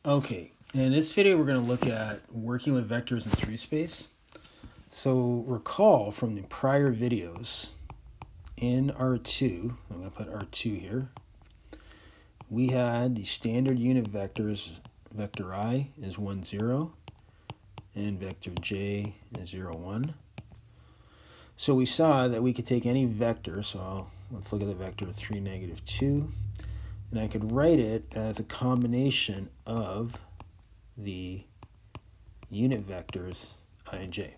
Okay, in this video we're going to look at working with vectors in 3-space. So recall from the prior videos in R2, I'm going to put R2 here, we had the standard unit vectors, vector I is 1, 0, and vector j is 0, 1. So we saw that we could take any vector, so let's look at the vector 3, negative 2, and I could write it as a combination of the unit vectors I and j.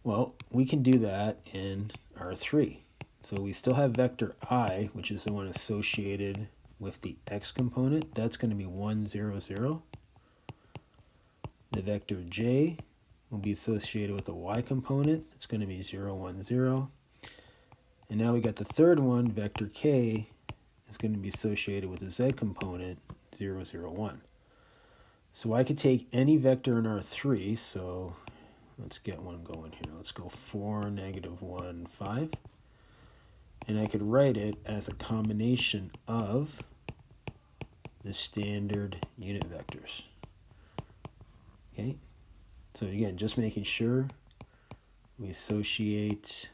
Well, we can do that in R3. So we still have vector I, which is the one associated with the x component. That's going to be 1, 0, 0. The vector j will be associated with the y component. It's going to be 0, 1, 0. And now we got the third one, vector k, is going to be associated with the z component, 0, 0, 1. So I could take any vector in R3, so let's get one going here. Let's go 4, negative 1, 5. And I could write it as a combination of the standard unit vectors. Okay, so again, just making sure we associate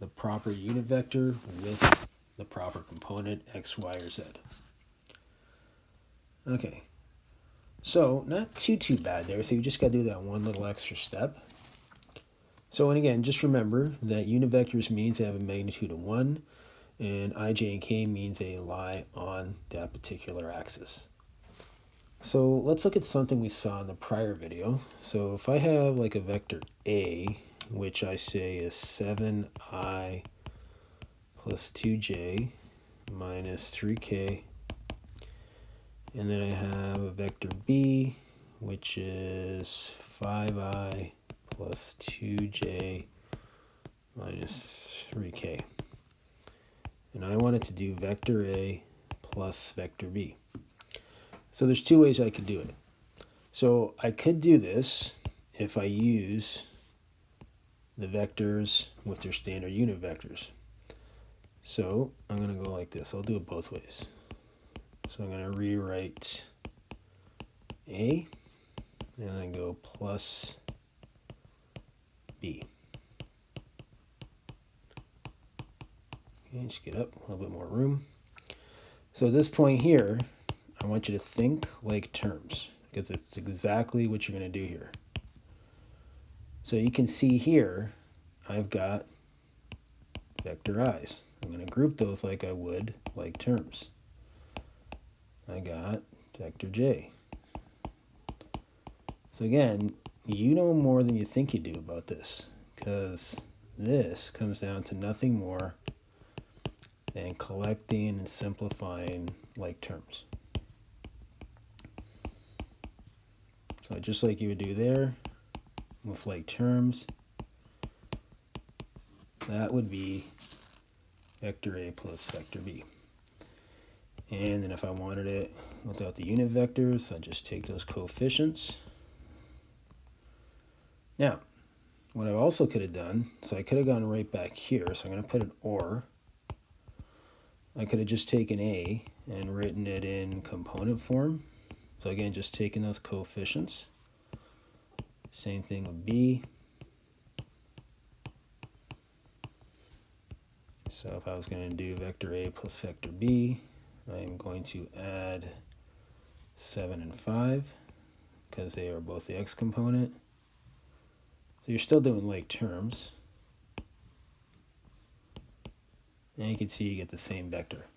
the proper unit vector with the proper component x, y, or z. Okay, so not too bad there. So you just got to do that one little extra step. So, and again, just remember that unit vectors means they have a magnitude of 1, and I, j, and k means they lie on that particular axis. So let's look at something we saw in the prior video. So if I have like a vector A, which I say is 7i plus 2j minus 3k, and then I have a vector B, which is 5i plus 2j minus 3k. And I want it to do vector A plus vector B. So there's two ways I could do it. So I could do this if I use the vectors with their standard unit vectors. So I'm going to go like this. I'll do it both ways. So I'm going to rewrite A, and I go plus B. Okay, just get up, a little bit more room. So at this point here, I want you to think like terms, because it's exactly what you're going to do here. So you can see here, I've got vector i's. I'm going to group those like I would like terms. I got vector j. So again, you know more than you think you do about this, because this comes down to nothing more than collecting and simplifying like terms. So just like you would do there with like terms, that would be vector A plus vector B. And then if I wanted it without the unit vectors, I just take those coefficients. Now, what I also could have done, so I could have gone right back here, so I'm going to put an or. I could have just taken A and written it in component form. So again, just taking those coefficients. Same thing with B. So if I was going to do vector A plus vector B, I'm going to add 7 and 5 because they are both the x component. So you're still doing like terms. And you can see you get the same vector.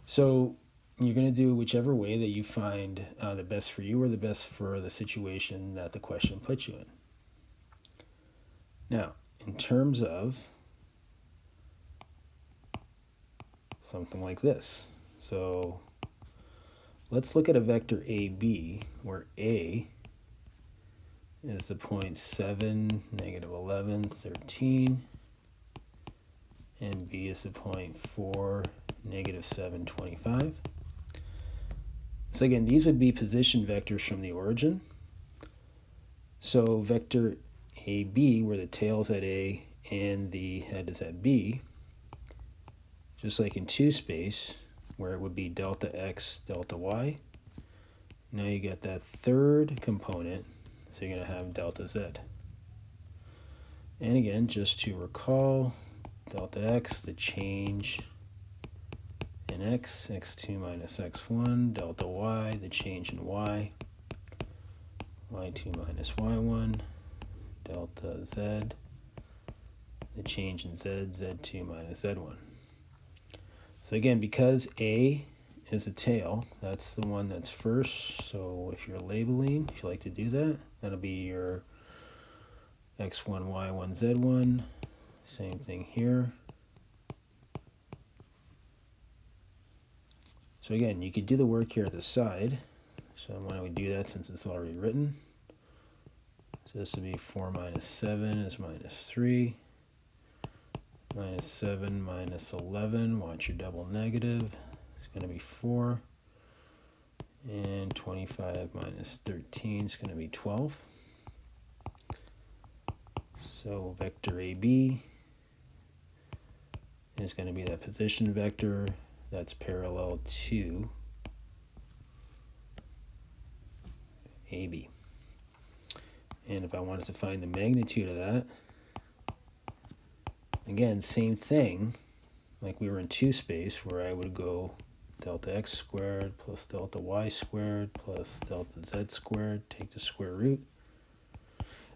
So you're going to do whichever way that you find the best for you or the best for the situation that the question puts you in. Now, in terms of something like this. So let's look at a vector AB where A is the point 7, negative 11, 13, and B is the point 4, negative 7, 25. So again, these would be position vectors from the origin. So vector AB, where the tail is at A and the head is at B, just like in 2-space, where it would be delta x, delta y. Now you get that third component, so you're going to have delta z. And again, just to recall, delta x, the change in x, x2 minus x1, delta y, the change in y, y2 minus y1, delta z, the change in z, z2 minus z1. So again, because A is a tail, that's the one that's first. So if you're labeling, if you like to do that, that'll be your x1, y1, z1. Same thing here. So again, you could do the work here at the side. So why don't we do that since it's already written? So this would be 4 minus 7 is minus 3. Minus 7 minus 11, watch your double negative. It's going to be 4. And 25 minus 13 is going to be 12. So vector AB is going to be that position vector that's parallel to AB. And if I wanted to find the magnitude of that, again, same thing, like we were in 2 space, where I would go delta x squared plus delta y squared plus delta z squared, take the square root.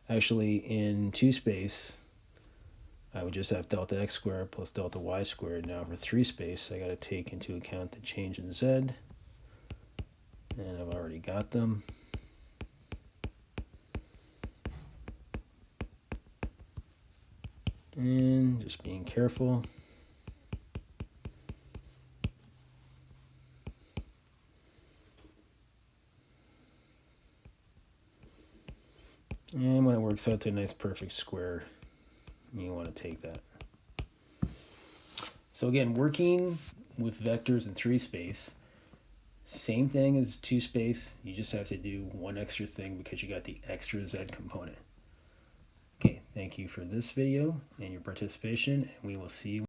Actually, in 2 space, I would just have delta x squared plus delta y squared. Now for 3 space, I got to take into account the change in z, and I've already got them. And just being careful. And when it works out to a nice perfect square, you want to take that. So again, working with vectors in 3 space, same thing as 2 space, you just have to do one extra thing because you got the extra z component. Okay, thank you for this video and your participation, and we will see you